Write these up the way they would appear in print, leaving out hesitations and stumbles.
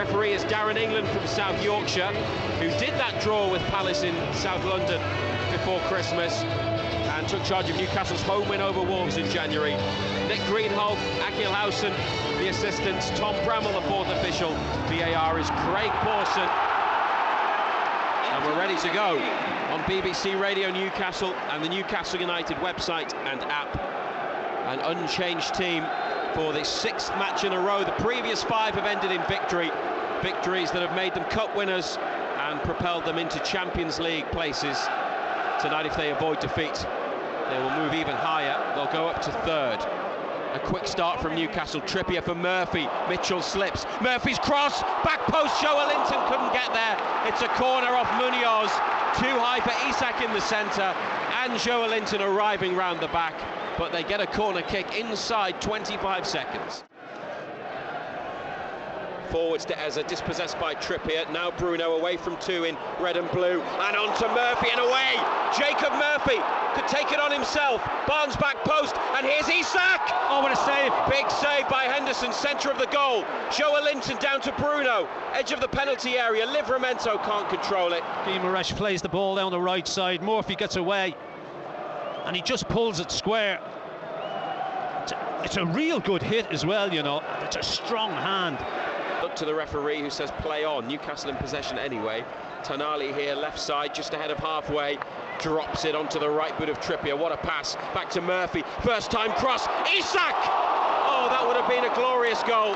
referee is Darren England from South Yorkshire, who did that draw with Palace in South London before Christmas and took charge of Newcastle's home win over Wolves in January. Nick Greenhalgh, Akil Housen, the assistants, Tom Bramall, the fourth official. VAR is Craig Pawson. And we're ready to go on BBC Radio Newcastle and the Newcastle United website and app. An unchanged team for the sixth match in a row. The previous five have ended in victories that have made them cup winners and propelled them into Champions League places. Tonight, if they avoid defeat, they will move even higher. They'll go up to third. A quick start from Newcastle. Trippier for Murphy. Mitchell slips. Murphy's cross. Back post. Joelinton couldn't get there. It's a corner off Munoz. Too high for Isak in the centre. And Joelinton arriving round the back. But they get a corner kick inside 25 seconds. Forwards to Eza, dispossessed by Trippier. Now Bruno away from two in red and blue. And on to Murphy and away. Jacob Murphy could take it on himself. Barnes back post. And here's Isak. Oh, what a save. Big save by Henderson, centre of the goal. Joelinton down to Bruno. Edge of the penalty area. Livramento can't control it. Guimaraes plays the ball down the right side. Murphy gets away. And he just pulls it square. It's a real good hit as well, you know. It's a strong hand. Look to the referee who says play on. Newcastle in possession anyway. Tonali here, left side, just ahead of halfway. Drops it onto the right boot of Trippier. What a pass. Back to Murphy. First time cross. Isak! Oh, that would have been a glorious goal.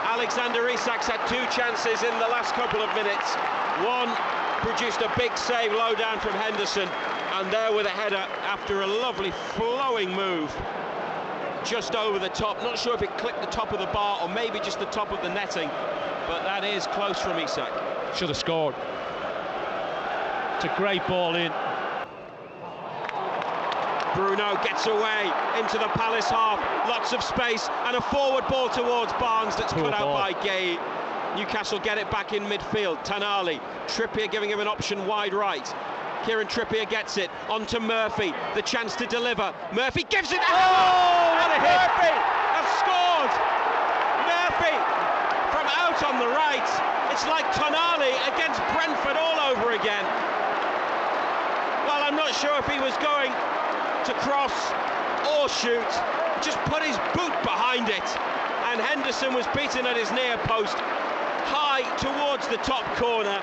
Alexander Isak's had two chances in the last couple of minutes. One produced a big save low down from Henderson. And there with a header after a lovely flowing move. Just over the top, not sure if it clipped the top of the bar or maybe just the top of the netting, but that is close from Isak. Should have scored. It's a great ball in. Bruno gets away into the Palace half, lots of space and a forward ball towards Barnes that's put out by Gay. Newcastle get it back in midfield. Tonali, Trippier giving him an option wide right. Kieran Trippier gets it onto Murphy, the chance to deliver. Murphy gives it. Oh, what a hit! Murphy has scored. Murphy from out on the right. It's like Tonali against Brentford all over again. Well, I'm not sure if he was going to cross or shoot. Just put his boot behind it, and Henderson was beaten at his near post, high towards the top corner.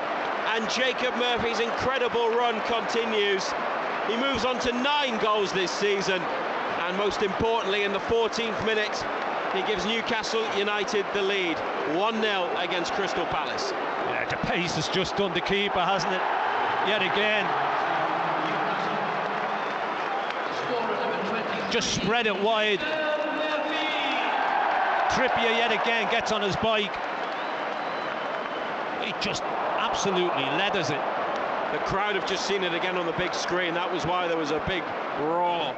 And Jacob Murphy's incredible run continues. He moves on to 9 goals this season. And most importantly, in the 14th minute, he gives Newcastle United the lead. 1-0 against Crystal Palace. Yeah, the pace has just done the keeper, hasn't it? Yet again. Just spread it wide. Trippier yet again gets on his bike. He just absolutely leathers it. The crowd have just seen it again on the big screen. That was why there was a big roar.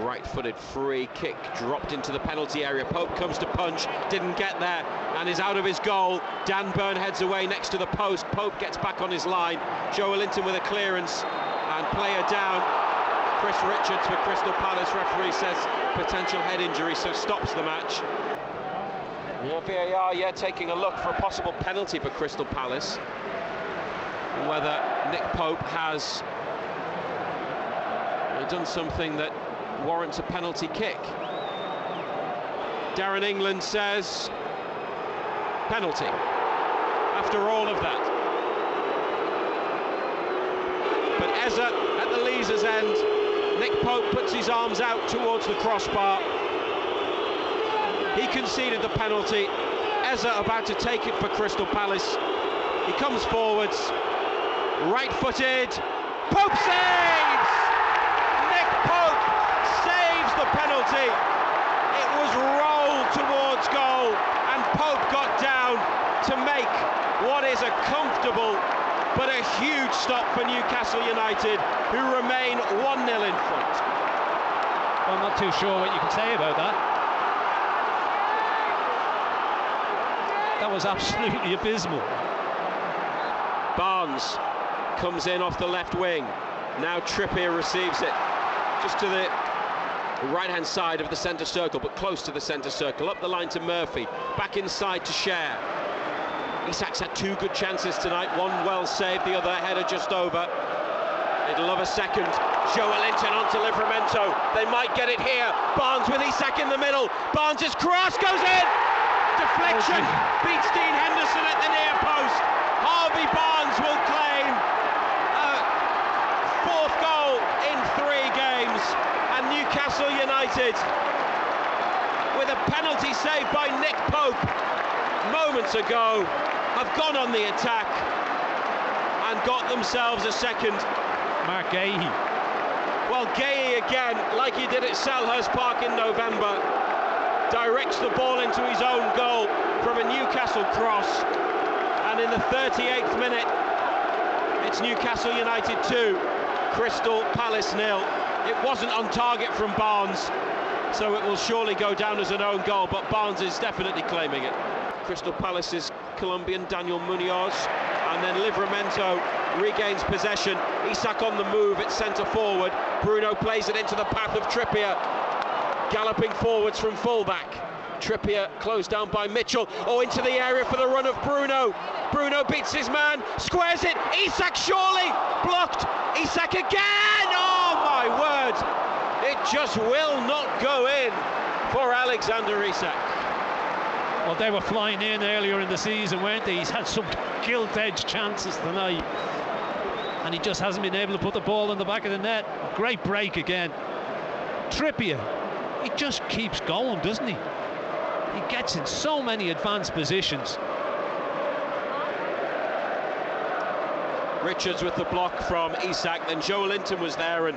Right-footed free kick dropped into the penalty area. Pope comes to punch, didn't get there and is out of his goal. Dan Burn heads away next to the post. Pope gets back on his line. Joelinton with a clearance and player down. Chris Richards for Crystal Palace. Referee says potential head injury, so stops the match. Yeah, VAR, taking a look for a possible penalty for Crystal Palace. Whether Nick Pope has done something that warrants a penalty kick. Darren England says penalty after all of that. But Eza at the Leazer's end. Nick Pope puts his arms out towards the crossbar. He conceded the penalty. Eza about to take it for Crystal Palace. He comes forwards, right-footed. Pope saves! Nick Pope saves the penalty. It was rolled towards goal, and Pope got down to make what is a comfortable but a huge stop for Newcastle United, who remain 1-0 in front. Well, I'm not too sure what you can say about that. That was absolutely abysmal. Barnes comes in off the left wing. Now Trippier receives it just to the right-hand side of the centre circle, but close to the centre circle. Up the line to Murphy, back inside to Schar. Isak's had two good chances tonight, one well saved, the other header just over. It'll love a second. Joelinton onto Livramento. They might get it here. Barnes with Isak in the middle. Barnes' cross goes in. Deflection beats Dean Henderson at the near post. Harvey Barnes will claim a fourth goal in 3 games. And Newcastle United, with a penalty saved by Nick Pope moments ago, have gone on the attack and got themselves a second. Mark Gahey. Well, Gahey again, like he did at Selhurst Park in November, directs the ball into his own goal from a Newcastle cross. And in the 38th minute, it's Newcastle United 2, Crystal Palace 0. It wasn't on target from Barnes, so it will surely go down as an own goal, but Barnes is definitely claiming it. Crystal Palace's Colombian Daniel Munoz, and then Livramento regains possession. Isak on the move at centre forward. Bruno plays it into the path of Trippier, galloping forwards from fullback. Trippier closed down by Mitchell. Oh, into the area for the run of Bruno. Bruno beats his man, squares it. Isak surely blocked. Isak again. Oh my word! It just will not go in for Alexander Isak. Well, they were flying in earlier in the season, weren't they? He's had some gilt-edged chances tonight, and he just hasn't been able to put the ball in the back of the net. Great break again. Trippier, he just keeps going, doesn't he? He gets in so many advanced positions. Richards with the block from Isak, then Joelinton was there and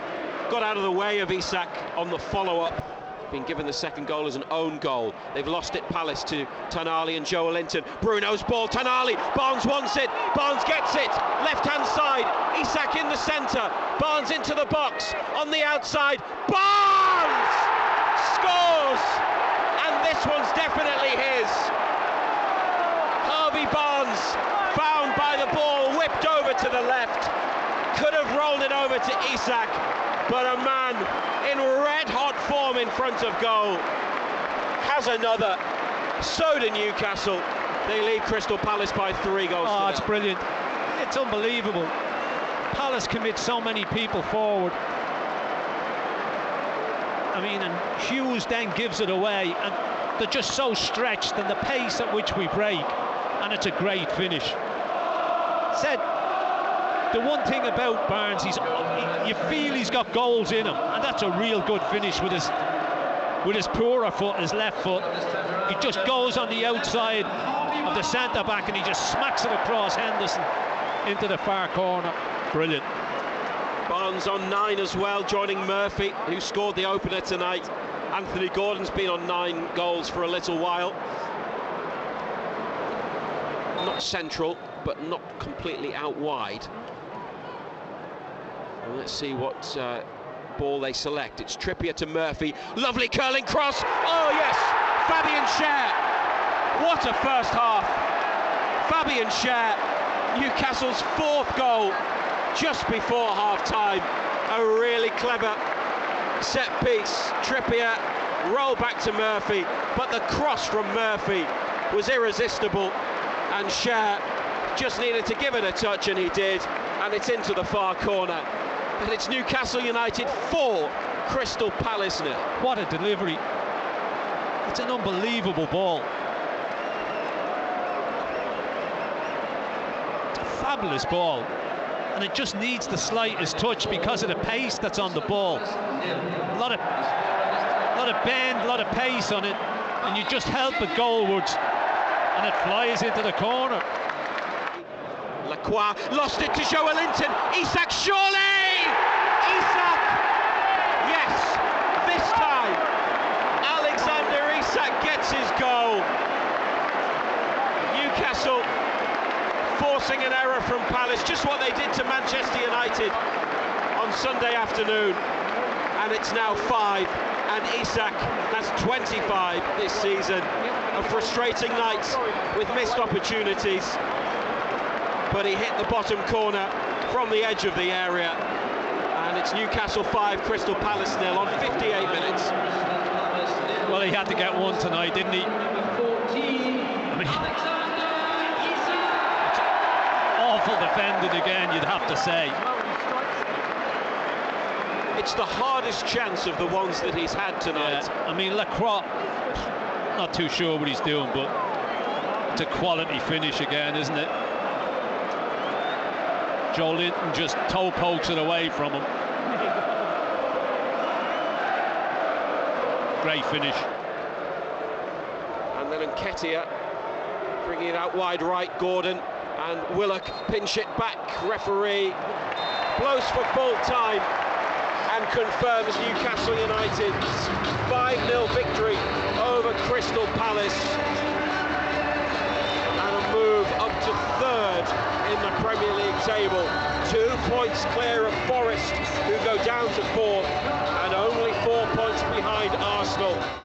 got out of the way of Isak on the follow-up. Been given the second goal as an own goal. They've lost it, Palace, to Tonali and Joelinton. Bruno's ball, Tonali, Barnes wants it, Barnes gets it, left-hand side, Isak in the centre, Barnes into the box, on the outside, Barnes scores! And this one's definitely his. Harvey Barnes, found by the ball, whipped over to the left, could have rolled it over to Isak, but a man in red-hot form in front of goal has another. So do Newcastle. They lead Crystal Palace by 3 goals. Oh, it's brilliant. It's unbelievable. Palace commit so many people forward. I mean, and Hughes then gives it away, and they're just so stretched, and the pace at which we break, and it's a great finish. Said the one thing about Barnes, you feel he's got goals in him, and that's a real good finish with his poorer foot, his left foot. He just goes on the outside of the centre back and he just smacks it across Henderson into the far corner. Brilliant. Barnes on 9 as well, joining Murphy, who scored the opener tonight. Anthony Gordon's been on 9 goals for a little while. Not central, but not completely out wide. And let's see what ball they select. It's Trippier to Murphy. Lovely curling cross. Oh yes, Fabian Schar. What a first half. Fabian Schar, Newcastle's 4th goal just before half-time. A really clever set piece. Trippier roll back to Murphy, but the cross from Murphy was irresistible, and Schar just needed to give it a touch, and he did, and it's into the far corner. And it's Newcastle United 4, Crystal Palace 0. What a delivery. It's an unbelievable ball. It's a fabulous ball, and it just needs the slightest touch because of the pace that's on the ball. A lot of bend, a lot of pace on it, and you just help it goalwards, and it flies into the corner. Lacroix lost it to Joelinton. Isak surely! Isak! Yes, this time Alexander Isak gets his goal. Newcastle forcing an error from Palace, just what they did to Manchester United on Sunday afternoon. And it's now 5, and Isak has 25 this season. A frustrating night with missed opportunities, but he hit the bottom corner from the edge of the area, And it's Newcastle 5, Crystal Palace 0 on 58 minutes. Well, he had to get one tonight, didn't he? I mean, awful defended again, you'd have to say. It's the hardest chance of the ones that he's had tonight. Yeah, I mean, Lacroix, not too sure what he's doing, but it's a quality finish again, isn't it? Joe Linton just toe pokes it away from him. Great finish. And then Nketiah bringing it out wide right, Gordon, and Willock pinch it back. Referee blows for full time and confirms Newcastle United's 5-0 victory over Crystal Palace, and a move up to third in the Premier League table. 2 points clear of Forest, who go down to fourth, and only 4 points behind Arsenal.